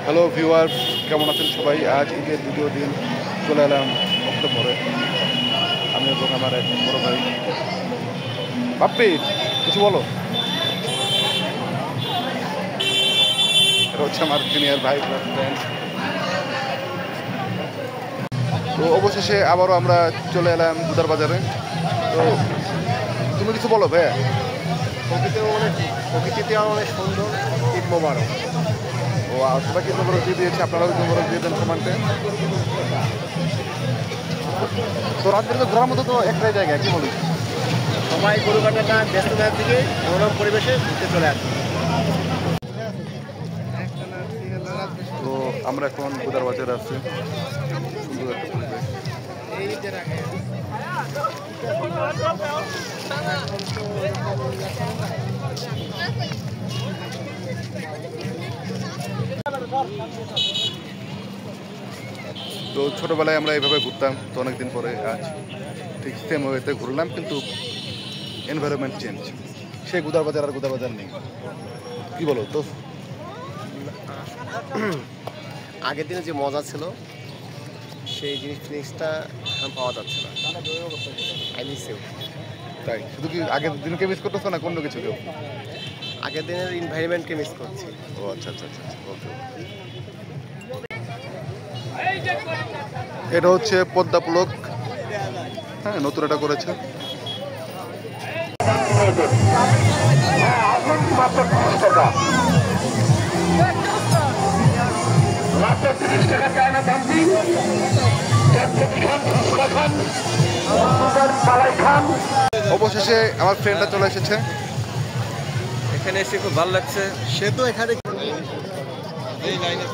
Hello viewer, কেমন আছেন সবাই? আজ ঈদের দ্বিতীয় দিন চলে এলাম অক্টোবরে। আমি এবং আমার এক বড় ভাই বাপ্পি, কিছু বলো। এটা হচ্ছে আমার সিনিয়র ভাই ফ্রেন্ড। তো অবশেষে আবারও আমরা চলে এলাম গুদার বাজারে। তো তুমি কিছু বলো ভাইয়া। প্রকৃতিতে অনেক সুন্দর। ঈদ মোবারক। ও সবাইকে মোবারক দিয়ে দিয়েছে, আপনারাও মোবারক দিয়ে দেন কমেন্টে। তো রাত্রে তো ঘোরার মতো তো একটাই জায়গা, কি বলি? সবাই গরু কাটাটা ব্যস্ততার দিকে মনোরম পরিবেশে ঘুরতে চলে আসে। তো আমরা এখন গুদার বাজারে আছি। সুন্দর একটা পরিবেশ। তো ছোটবেলায় আমরা এইভাবে ঘুরতাম, তো অনেকদিন পরে আজ ঠিক সেম ওয়েতে ঘুরলাম, কিন্তু এনভায়রনমেন্ট চেঞ্জ। সেই গুদার বাজার আর গুদার বাজার নেই, কি বলো? তো আগের দিনে যে মজা ছিল সেই জিনিসটা এখন পাওয়া যাচ্ছে না। I miss you. তাই শুধু কি আগের দিনকে মিস করতেছো না অন্য কিছু কেউ? আগের দিনের এনভায়রনমেন্টকে মিস করছি। ও আচ্ছা আচ্ছা আচ্ছা, ওকে। এটা হচ্ছে পদ্মা পুলক, হ্যাঁ, নতুন এটা করেছে। অবশেষে আমার ফ্রেন্ডটা চলে এসেছে। এখানে এসে খুব ভালো লাগছে। সে তো এখানে এই লাইনে